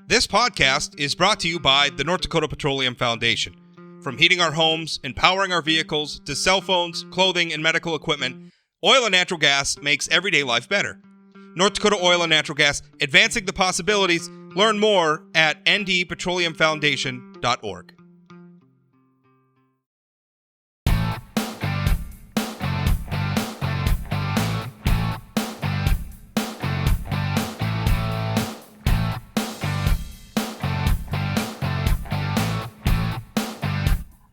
This podcast is brought to you by the North Dakota Petroleum Foundation. From heating our homes and powering our vehicles to cell phones, clothing, and medical equipment, oil and natural gas makes everyday life better. North Dakota Oil and Natural Gas, advancing the possibilities. Learn more at ndpetroleumfoundation.org.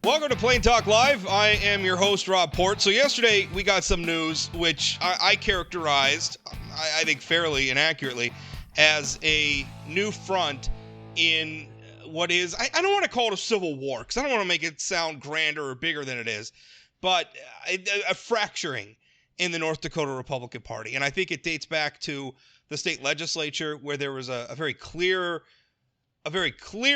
Welcome to Plain Talk Live. I am your host, Rob Port. So yesterday we got some news which I characterized, I think fairly and accurately, as a new front in what is, I don't want to call it a civil war, because I don't want to make it sound grander or bigger than it is, but a fracturing in the North Dakota Republican Party. And I think it dates back to the state legislature, where there was a very clear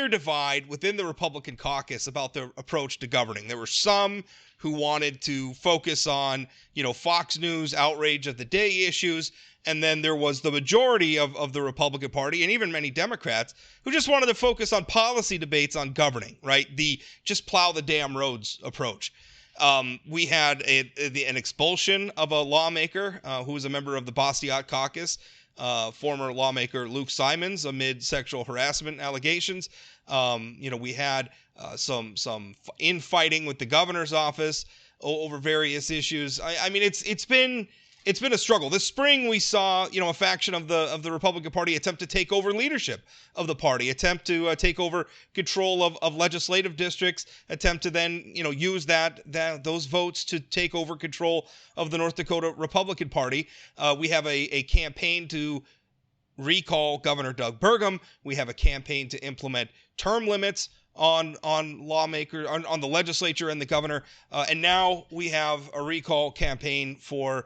divide within the Republican caucus about their approach to governing. There were some who wanted to focus on, Fox News outrage of the day issues, and then there was the majority of the Republican Party, and even many Democrats, who just wanted to focus on policy debates on governing, right? The just plow the damn roads approach. We had an expulsion of a lawmaker who was a member of the Bastiat caucus, former lawmaker Luke Simons, amid sexual harassment allegations. We had some infighting with the governor's office over various issues. I mean, it's been a struggle. This spring we saw, a faction of the Republican Party attempt to take over leadership of the party, attempt to take over control of legislative districts, attempt to then, use those votes to take over control of the North Dakota Republican Party. We have a campaign to recall Governor Doug Burgum. We have a campaign to implement term limits on lawmakers, on the legislature and the governor. And now we have a recall campaign for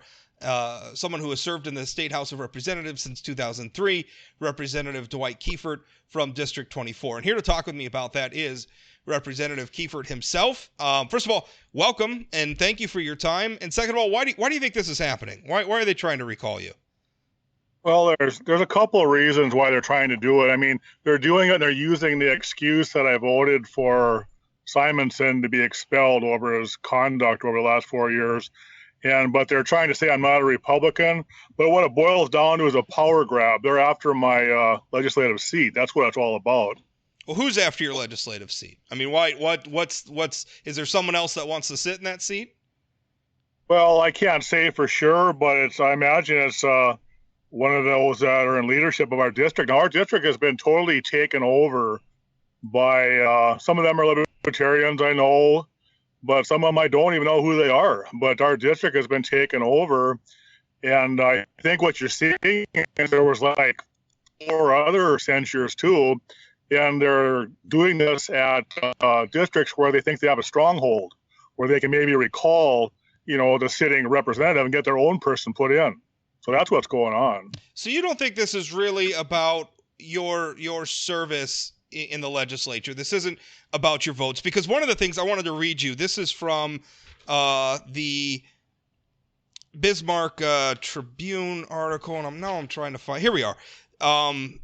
someone who has served in the State House of Representatives since 2003, Representative Dwight Kiefert from District 24. And here to talk with me about that is Representative Kiefert himself. First of all, welcome and thank you for your time. And second of all, why do you think this is happening? Why are they trying to recall you? Well, there's a couple of reasons why they're trying to do it. I mean, they're doing it and they're using the excuse that I voted for Simonson to be expelled over his conduct over the last 4 years. But they're trying to say I'm not a Republican. But what it boils down to is a power grab. They're after my legislative seat. That's what it's all about. Well, who's after your legislative seat? I mean, why? What's? Is there someone else that wants to sit in that seat? Well, I can't say for sure, but I imagine it's one of those that are in leadership of our district. Now, our district has been totally taken over by some of them are libertarians, I know. But some of them I don't even know who they are. But our district has been taken over. And I think what you're seeing is there was like 4 other censures too. And they're doing this at districts where they think they have a stronghold, where they can maybe recall, the sitting representative and get their own person put in. So that's what's going on. So you don't think this is really about your service in the legislature? This isn't about your votes? Because one of the things I wanted to read you, this is from the Bismarck Tribune article, and I'm trying to find, here we are. I'm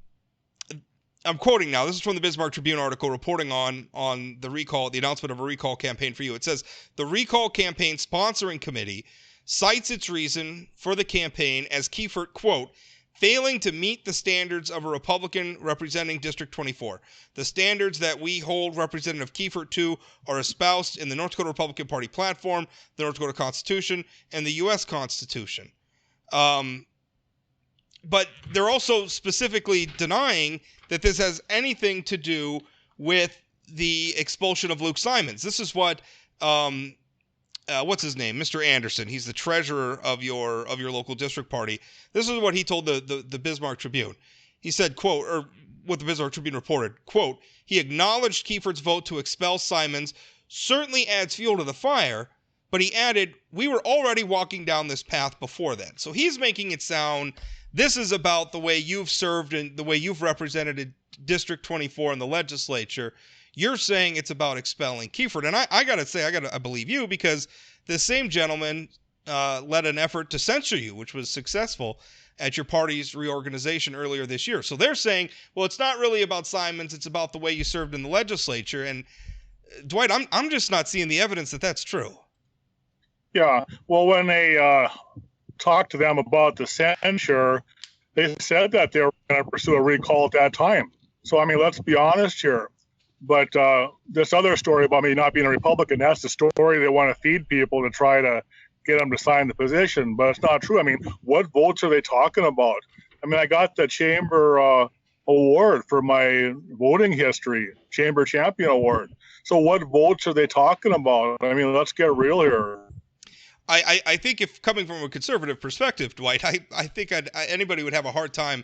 quoting now. This is from the Bismarck Tribune article reporting on the recall, the announcement of a recall campaign for you. It says, the recall campaign sponsoring committee cites its reason for the campaign as Kiefert, quote, failing to meet the standards of a Republican representing District 24. The standards that we hold Representative Kiefert to are espoused in the North Dakota Republican Party platform, the North Dakota Constitution, and the U.S. Constitution. But they're also specifically denying that this has anything to do with the expulsion of Luke Simons. This is what what's his name? Mr. Anderson. He's the treasurer of your local district party. This is what he told the Bismarck Tribune. He said, quote, or what the Bismarck Tribune reported, quote, he acknowledged Kiefert's vote to expel Simons certainly adds fuel to the fire, but he added, we were already walking down this path before then. So he's making it sound this is about the way you've served and the way you've represented District 24 in the legislature. You're saying it's about expelling Kiefert. And I got to say, I believe you, because the same gentleman led an effort to censure you, which was successful. at your party's reorganization earlier this year. So they're saying, well, it's not really about Simons, it's about the way you served in the legislature. And Dwight, I'm just not seeing the evidence that that's true. Yeah, well, when they talked to them about the censure, they said that they were going to pursue a recall at that time. So, I mean, let's be honest here. But this other story about me not being a Republican, that's the story they want to feed people to try to get them to sign the position. But it's not true. I mean, what votes are they talking about? I mean, I got the Chamber award for my voting history, Chamber Champion Award. So what votes are they talking about? I mean, let's get real here. I think if coming from a conservative perspective, Dwight, I think anybody would have a hard time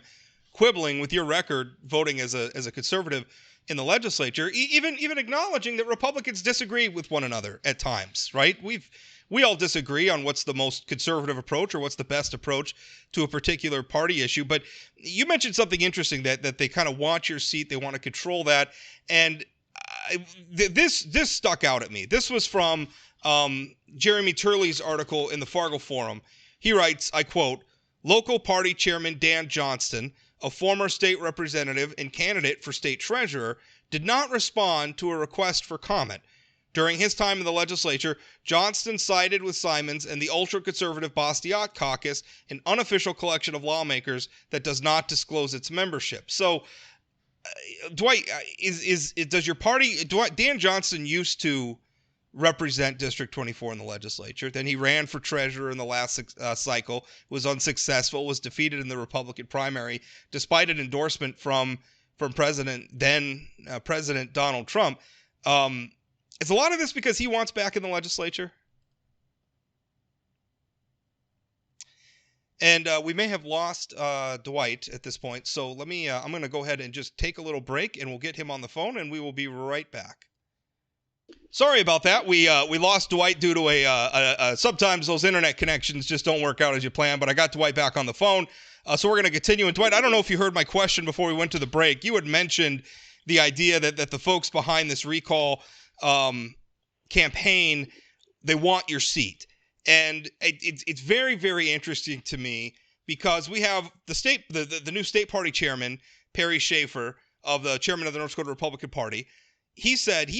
quibbling with your record voting as a conservative in the legislature, even acknowledging that Republicans disagree with one another at times, right? We all disagree on what's the most conservative approach or what's the best approach to a particular party issue. But you mentioned something interesting that they kind of want your seat, they want to control that, and this stuck out at me. This was from Jeremy Turley's article in the Fargo Forum. He writes, I quote, "Local party chairman Dan Johnston, a former state representative and candidate for state treasurer, did not respond to a request for comment. During his time in the legislature, Johnston sided with Simons and the ultra-conservative Bastiat caucus, an unofficial collection of lawmakers that does not disclose its membership." So, Dwight, does your party, Dan Johnston used to represent District 24 in the legislature. Then he ran for treasurer in the last cycle, was unsuccessful, was defeated in the Republican primary, despite an endorsement from President Donald Trump. Is a lot of this because he wants back in the legislature? And we may have lost Dwight at this point, so I'm going to go ahead and just take a little break, and we'll get him on the phone, and we will be right back. Sorry about that. We lost Dwight due to sometimes those internet connections just don't work out as you plan, but I got Dwight back on the phone. So we're going to continue. And Dwight, I don't know if you heard my question before we went to the break. You had mentioned the idea that the folks behind this recall campaign, they want your seat. And it's very, very interesting to me because we have the new state party chairman, Perry Schaefer, of the chairman of the North Dakota Republican Party. He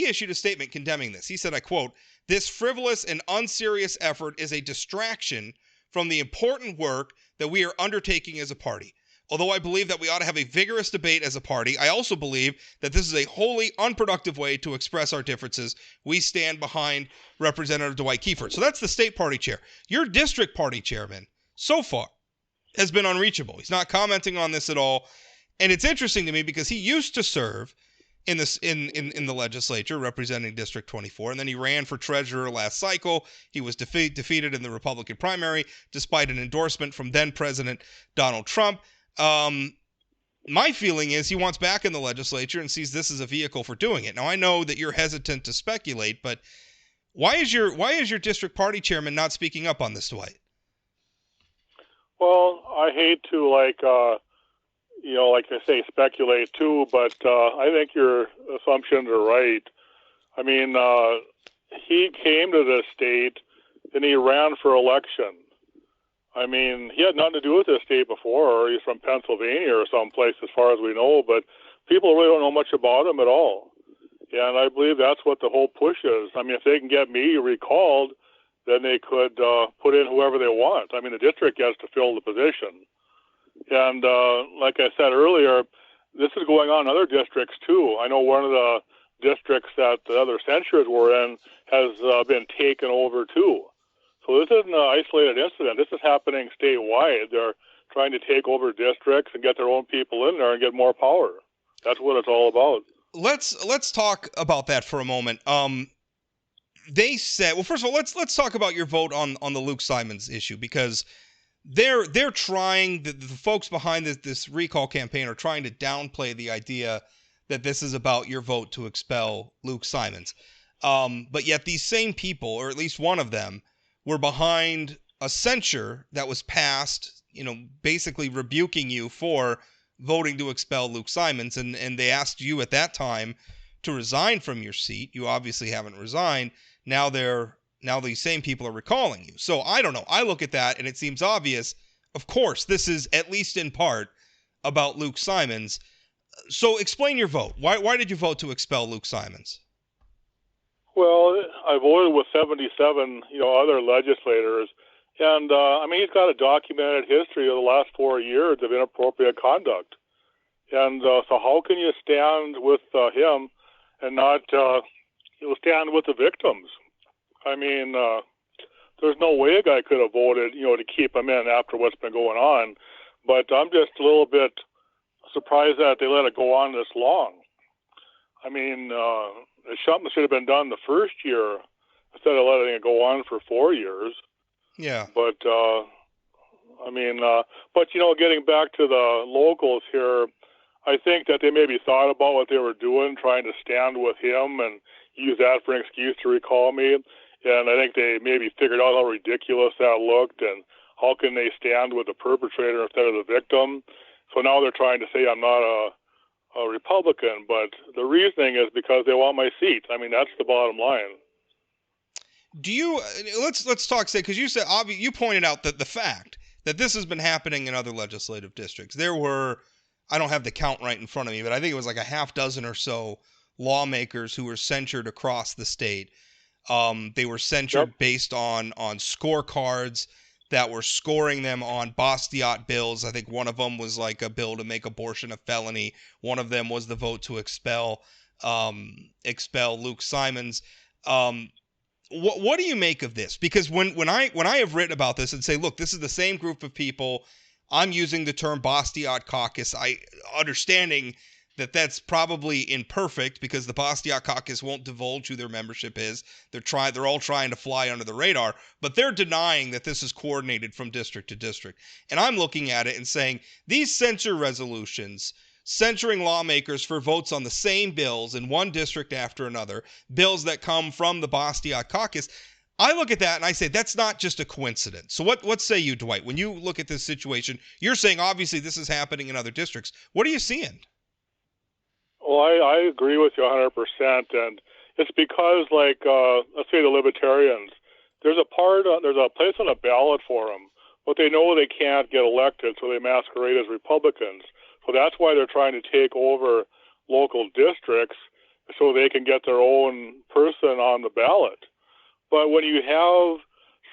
issued a statement condemning this. He said, I quote, "This frivolous and unserious effort is a distraction from the important work that we are undertaking as a party. Although I believe that we ought to have a vigorous debate as a party, I also believe that this is a wholly unproductive way to express our differences. We stand behind Representative Dwight Kiefer." So that's the state party chair. Your district party chairman, so far, has been unreachable. He's not commenting on this at all. And it's interesting to me because he used to serve in the legislature representing District 24, and then he ran for treasurer last cycle. He was defeated in the Republican primary despite an endorsement from then President Donald Trump. My feeling is he wants back in the legislature and sees this as a vehicle for doing it. Now I know that you're hesitant to speculate, but why is your district party chairman not speaking up on this, Dwight? Well, I hate to like I say, speculate too, but I think your assumptions are right. I mean, he came to this state and he ran for election. I mean, he had nothing to do with this state before. He's from Pennsylvania or someplace as far as we know, but people really don't know much about him at all. And I believe that's what the whole push is. I mean, if they can get me recalled, then they could put in whoever they want. I mean, the district gets to fill the position. And like I said earlier, this is going on in other districts too. I know one of the districts that the other censures were in has been taken over too. So this isn't an isolated incident. This is happening statewide. They're trying to take over districts and get their own people in there and get more power. That's what it's all about. Let's talk about that for a moment. They said, well, first of all, let's talk about your vote on the Luke Simons issue, because they're trying, the folks behind this recall campaign are trying to downplay the idea that this is about your vote to expel Luke Simons. But yet these same people, or at least one of them, were behind a censure that was passed, basically rebuking you for voting to expel Luke Simons, and they asked you at that time to resign from your seat. You obviously haven't resigned. Now these same people are recalling you. So I don't know. I look at that and it seems obvious. of course, this is at least in part about Luke Simons. So explain your vote. Why did you vote to expel Luke Simons? Well, I voted with 77, other legislators, and he's got a documented history of the last 4 years of inappropriate conduct, and so how can you stand with him and not stand with the victims? I mean, there's no way a guy could have voted, to keep him in after what's been going on, but I'm just a little bit surprised that they let it go on this long. I mean, something should have been done the first year instead of letting it go on for 4 years. Yeah. But, getting back to the locals here, I think that they maybe thought about what they were doing, trying to stand with him and use that for an excuse to recall me. And I think they maybe figured out how ridiculous that looked and how can they stand with the perpetrator instead of the victim. So now they're trying to say I'm not a Republican, but the reasoning is because they want my seat. I mean, that's the bottom line. Do you let's talk, say, because you said you pointed out that the fact that this has been happening in other legislative districts. There were, I don't have the count right in front of me, but I think it was like a half dozen or so lawmakers who were censured across the state. They were censured based on scorecards that were scoring them on Bastiat bills. I think one of them was like a bill to make abortion a felony. One of them was the vote to expel Luke Simons. What do you make of this? Because when I have written about this and say, look, this is the same group of people, I'm using the term Bastiat caucus, understanding that that's probably imperfect because the Bastiat caucus won't divulge who their membership is. They're all trying to fly under the radar, but they're denying that this is coordinated from district to district. And I'm looking at it and saying these censure resolutions, censuring lawmakers for votes on the same bills in one district after another, bills that come from the Bastiat caucus, I look at that and I say that's not just a coincidence. So what say you, Dwight? When you look at this situation, you're saying obviously this is happening in other districts. What are you seeing? Well, I agree with you 100%, and it's because, let's say the Libertarians, there's a place on a ballot for them, but they know they can't get elected, so they masquerade as Republicans. So that's why they're trying to take over local districts so they can get their own person on the ballot. But when you have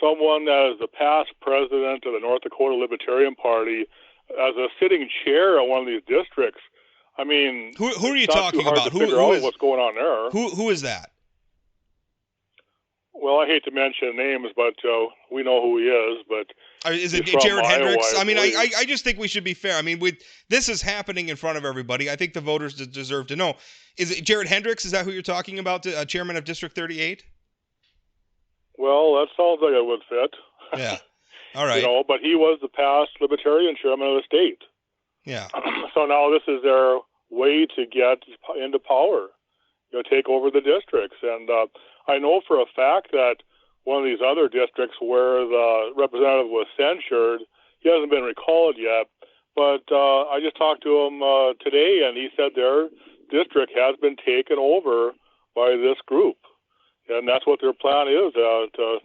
someone that is the past president of the North Dakota Libertarian Party as a sitting chair on one of these districts, I mean, who are you talking about? Who is what's going on there? Who is that? Well, I hate to mention names, but we know who he is. But is it Jared Hendricks? I mean, I just think we should be fair. I mean, this is happening in front of everybody. I think the voters deserve to know. Is it Jared Hendricks? Is that who you're talking about? Chairman of District 38? Well, that sounds like it would fit. Yeah. All right. But he was the past Libertarian chairman of the state. Yeah. So now this is their way to get into power, take over the districts. And I know for a fact that one of these other districts where the representative was censured, he hasn't been recalled yet, but I just talked to him today, and he said their district has been taken over by this group. And that's what their plan is, to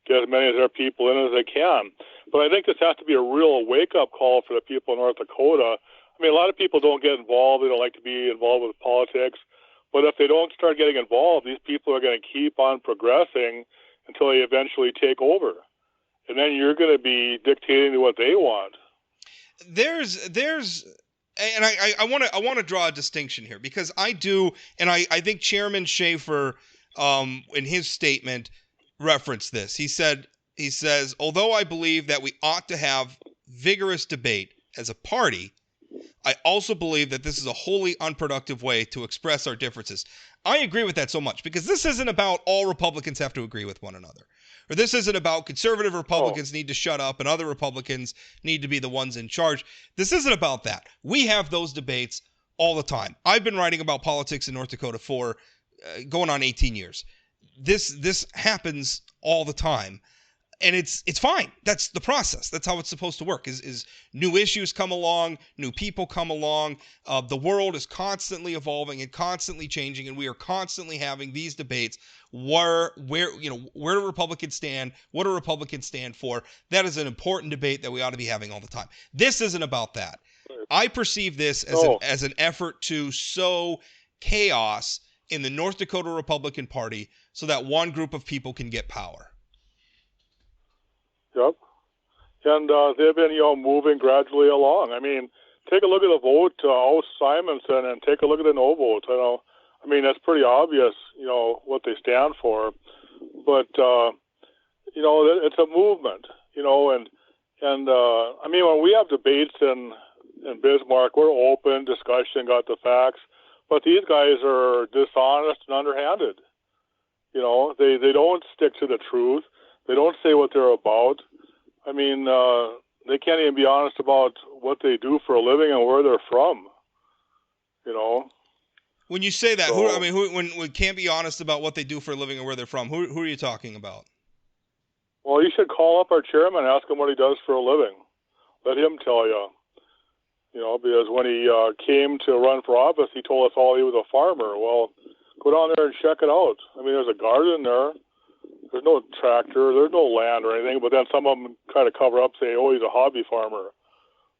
get as many of their people in as they can. But I think this has to be a real wake-up call for the people in North Dakota. I mean, a lot of people don't get involved. They don't like to be involved with politics. But if they don't start getting involved, these people are going to keep on progressing until they eventually take over. And then you're going to be dictating to what they want. And I want to draw a distinction here because I do, and I think Chairman Schaefer, in his statement, referenced this. He says, although I believe that we ought to have vigorous debate as a party, I also believe that this is a wholly unproductive way to express our differences. I agree with that so much because this isn't about all Republicans have to agree with one another. Or this isn't about conservative Republicans need to shut up and other Republicans need to be the ones in charge. This isn't about that. We have those debates all the time. I've been writing about politics in North Dakota for going on 18 years. This happens all the time. and it's fine. That's the process. That's how it's supposed to work. Is new issues come along, new people come along. The world is constantly evolving and constantly changing, and we are constantly having these debates. Where do Republicans stand? What do Republicans stand for? That is an important debate that we ought to be having all the time. This isn't about that. I perceive this as an effort to sow chaos in the North Dakota Republican Party so that one group of people can get power. Yep. And they've been, moving gradually along. I mean, take a look at the vote out Simonson and take a look at the no vote. I mean, that's pretty obvious, what they stand for. But, it's a movement, and I mean, when we have debates in Bismarck, we're open, discussion, got the facts. But these guys are dishonest and underhanded. They don't stick to the truth. They don't say what they're about. I mean, they can't even be honest about what they do for a living and where they're from. When you say that, when can't be honest about what they do for a living and where they're from, who are you talking about? Well, you should call up our chairman and ask him what he does for a living. Let him tell you. Because when he came to run for office, he told us all he was a farmer. Well, go down there and check it out. I mean, there's a garden there. There's no tractor. There's no land or anything. But then some of them kind of cover up, say, oh, he's a hobby farmer.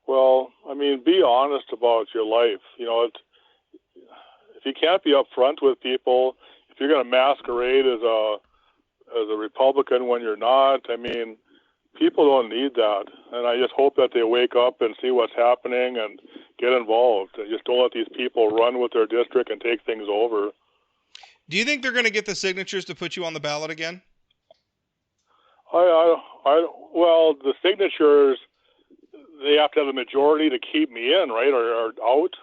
Well, I mean, be honest about your life. If you can't be upfront with people, if you're going to masquerade as a Republican when you're not, I mean, people don't need that. And I just hope that they wake up and see what's happening and get involved. And just don't let these people run with their district and take things over. Do you think they're going to get the signatures to put you on the ballot again? Well, the signatures, they have to have a majority to keep me in, right, or out.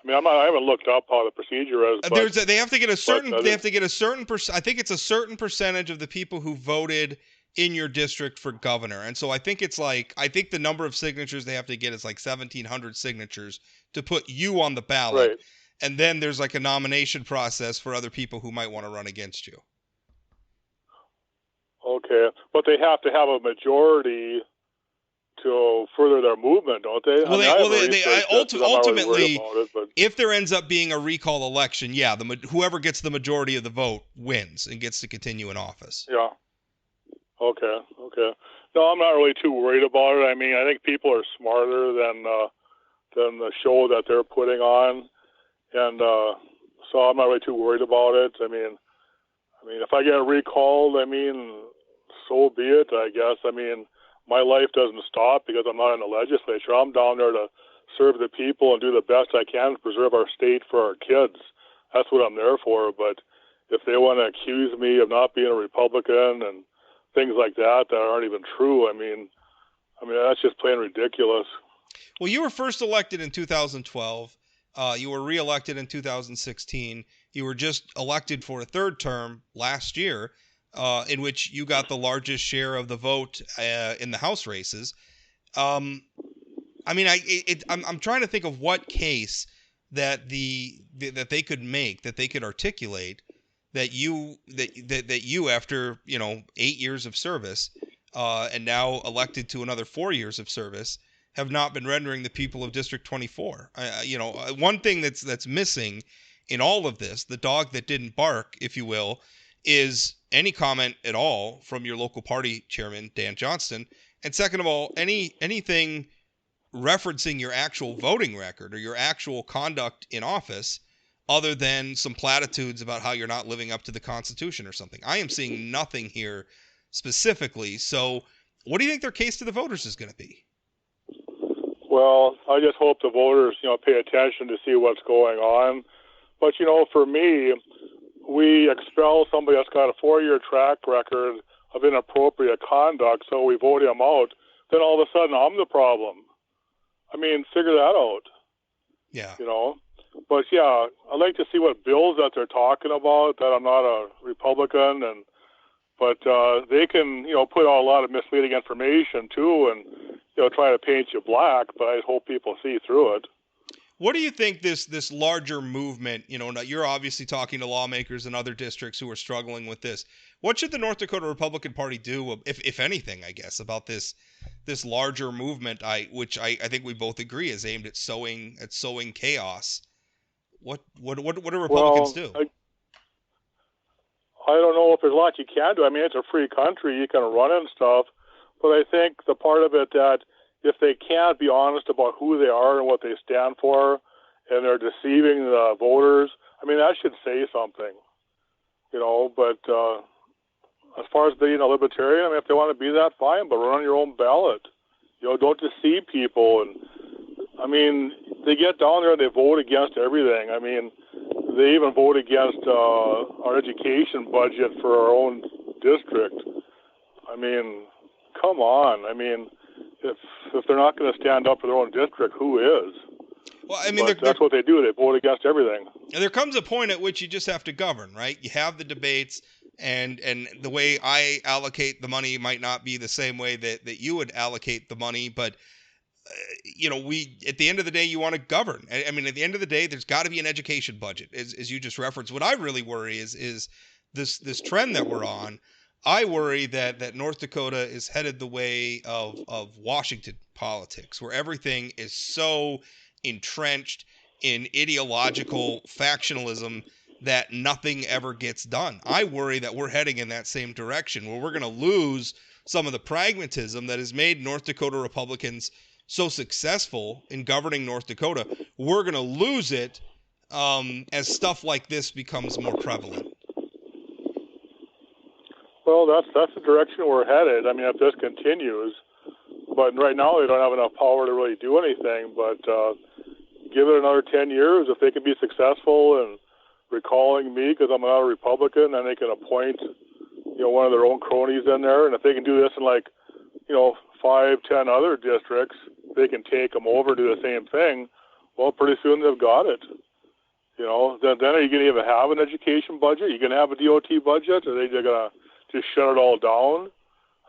I mean, I haven't looked up how the procedure is. But, they have to get a certain. They have to get a certain. I think it's a certain percentage of the people who voted in your district for governor, and so I think the number of signatures they have to get is like 1,700 signatures to put you on the ballot, right. And then there's like a nomination process for other people who might want to run against you. Okay, but they have to have a majority to further their movement, don't they? Ultimately, if there ends up being a recall election, yeah, whoever gets the majority of the vote wins and gets to continue in office. Yeah. Okay. No, I'm not really too worried about it. I mean, I think people are smarter than the show that they're putting on, and so I'm not really too worried about it. I mean, if I get recalled, I mean, so be it, I guess. I mean, my life doesn't stop because I'm not in the legislature. I'm down there to serve the people and do the best I can to preserve our state for our kids. That's what I'm there for. But if they want to accuse me of not being a Republican and things like that aren't even true, I mean, that's just plain ridiculous. Well, you were first elected in 2012. You were reelected in 2016. You were just elected for a third term last year, in which you got the largest share of the vote in the House races. I'm trying to think of what case that that they could make, that they could articulate, that you after 8 years of service, and now elected to another 4 years of service, have not been rendering the people of District 24. One thing that's missing in all of this, the dog that didn't bark, if you will, is any comment at all from your local party chairman, Dan Johnston. And second of all, anything referencing your actual voting record or your actual conduct in office, other than some platitudes about how you're not living up to the Constitution or something. I am seeing nothing here specifically. So what do you think their case to the voters is going to be? Well, I just hope the voters, pay attention to see what's going on. But, for me, we expel somebody that's got a 4-year track record of inappropriate conduct, so we vote him out. Then all of a sudden, I'm the problem. I mean, figure that out. Yeah. But yeah, I'd like to see what bills that they're talking about. That I'm not a Republican, but they can, put out a lot of misleading information too, and try to paint you black. But I hope people see through it. What do you think this larger movement, now you're obviously talking to lawmakers in other districts who are struggling with this. What should the North Dakota Republican Party do, if anything, I guess, about this larger movement, which I think we both agree is aimed at sowing chaos? What do Republicans do? I don't know if there's a lot you can do. I mean, it's a free country. You can run and stuff. But I think the part of it that if they can't be honest about who they are and what they stand for, and they're deceiving the voters, I mean, that should say something, But as far as being a libertarian, I mean, if they want to be that, fine, but run on your own ballot. Don't deceive people. And, I mean, they get down there and they vote against everything. I mean, they even vote against our education budget for our own district. I mean, come on. I mean, if they're not going to stand up for their own district, who is? Well, I mean, that's what they do. They vote against everything. And there comes a point at which you just have to govern, right? You have the debates, and the way I allocate the money might not be the same way that you would allocate the money, but we at the end of the day, you want to govern. I mean, at the end of the day, there's got to be an education budget, as you just referenced. What I really worry is this trend that we're on. I worry that North Dakota is headed the way of Washington politics, where everything is so entrenched in ideological factionalism that nothing ever gets done. I worry that we're heading in that same direction, where we're going to lose some of the pragmatism that has made North Dakota Republicans so successful in governing North Dakota. We're going to lose it as stuff like this becomes more prevalent. Well, that's the direction we're headed. I mean, if this continues, but right now they don't have enough power to really do anything. But give it another 10 years, if they can be successful in recalling me because I'm not a Republican, then they can appoint, one of their own cronies in there. And if they can do this in 5-10 other districts, they can take them over, do the same thing. Well, pretty soon they've got it. Then are you going to even have an education budget? Are you going to have a DOT budget? Or are they going to just shut it all down?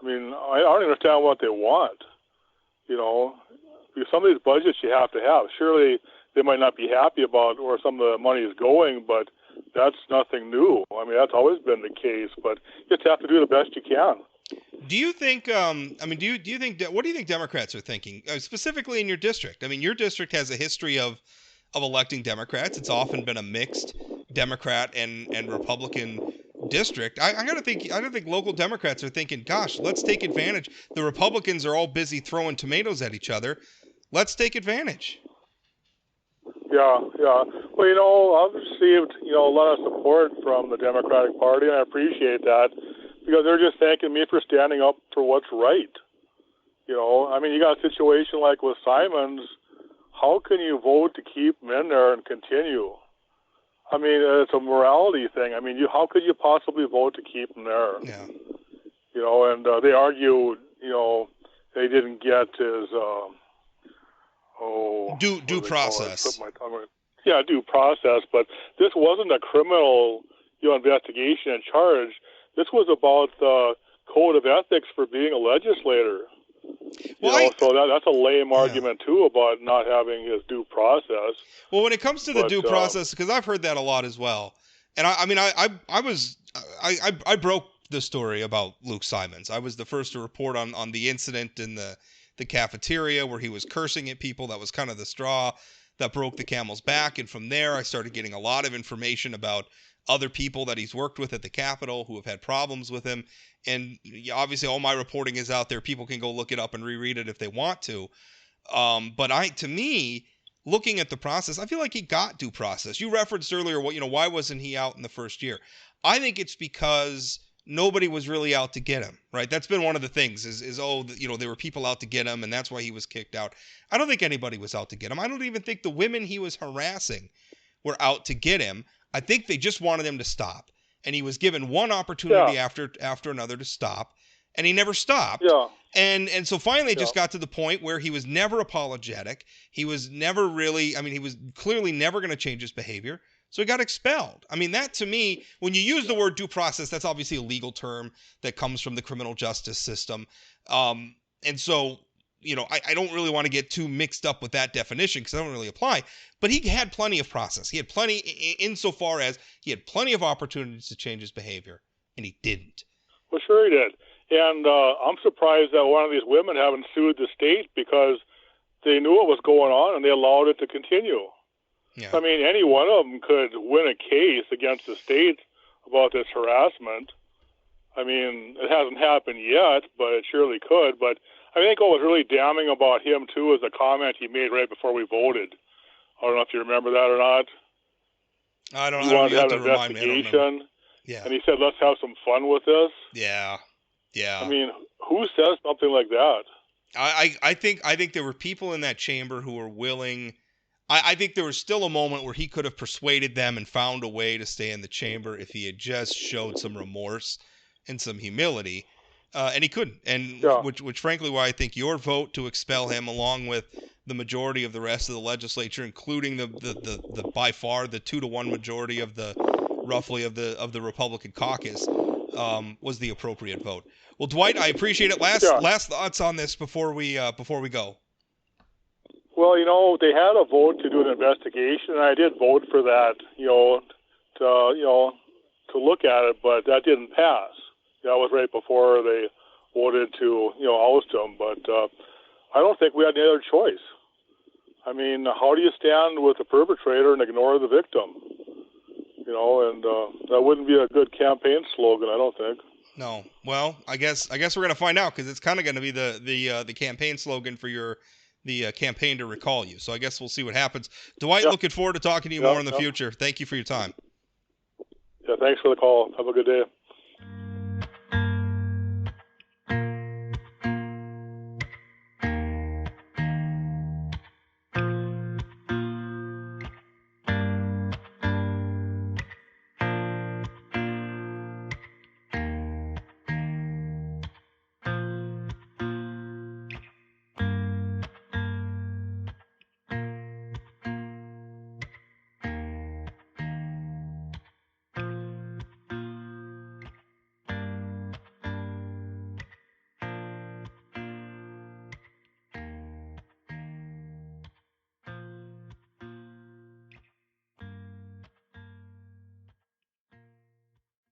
I mean, I don't understand what they want. Because some of these budgets you have to have. Surely they might not be happy about where some of the money is going, but that's nothing new. I mean, that's always been the case, but you just have to do the best you can. Do you think? Do you think? What do you think Democrats are thinking, specifically in your district? I mean, your district has a history of electing Democrats. It's often been a mixed Democrat and Republican district. I don't think local Democrats are thinking, "Gosh, let's take advantage." The Republicans are all busy throwing tomatoes at each other. Let's take advantage. Yeah. Well, I've received a lot of support from the Democratic Party, and I appreciate that. Because they're just thanking me for standing up for what's right. I mean, you got a situation like with Simons. How can you vote to keep him in there and continue? I mean, it's a morality thing. I mean, how could you possibly vote to keep him there? Yeah. And they argue, they didn't get his, due process. Yeah, due process. But this wasn't a criminal, investigation and charge. This was about the code of ethics for being a legislator. So that's a lame argument too about not having his due process. Well, when it comes to the due process, because I've heard that a lot as well, and I broke the story about Luke Simons. I was the first to report on the incident in the cafeteria where he was cursing at people. That was kind of the straw that broke the camel's back, and from there I started getting a lot of information about other people that he's worked with at the Capitol who have had problems with him. And obviously all my reporting is out there. People can go look it up and reread it if they want to. But to me, looking at the process, I feel like he got due process. You referenced earlier, why wasn't he out in the first year? I think it's because nobody was really out to get him, right? That's been one of the things there were people out to get him and that's why he was kicked out. I don't think anybody was out to get him. I don't even think the women he was harassing were out to get him. I think they just wanted him to stop. And he was given one opportunity after another to stop, and he never stopped. Yeah. And so finally it just got to the point where he was never apologetic. He was never really, he was clearly never going to change his behavior. So he got expelled. I mean, that to me, when you use the word due process, that's obviously a legal term that comes from the criminal justice system. And so, I don't really want to get too mixed up with that definition because I don't really apply. But he had plenty of process. He had plenty, insofar as he had plenty of opportunities to change his behavior, and he didn't. Well, sure he did. And I'm surprised that one of these women haven't sued the state because they knew what was going on and they allowed it to continue. Yeah. I mean, any one of them could win a case against the state about this harassment. I mean, it hasn't happened yet, but it surely could. But I think what was really damning about him, too, is the comment he made right before we voted. I don't know if you remember that or not. I don't know. He wanted to have to an remind me. investigation. Yeah. And he said, let's have some fun with this. Yeah. Yeah. I mean, who says something like that? I think there were people in that chamber who were willing. I think there was still a moment where he could have persuaded them and found a way to stay in the chamber if he had just showed some remorse and some humility, and he couldn't. And which frankly, why I think your vote to expel him, along with the majority of the rest of the legislature, including the by far the 2-to-1 majority of the the Republican caucus, was the appropriate vote. Well, Dwight, I appreciate it. Last thoughts on this before we go. Well, they had a vote to do an investigation, and I did vote for that, to look at it, but that didn't pass. That was right before they voted to, oust him. But I don't think we had any other choice. I mean, how do you stand with the perpetrator and ignore the victim? And that wouldn't be a good campaign slogan, I don't think. No. Well, I guess we're gonna find out, because it's kind of gonna be the campaign slogan for the campaign to recall you. So I guess we'll see what happens. Dwight, looking forward to talking to you more in the future. Thank you for your time. Yeah, thanks for the call. Have a good day.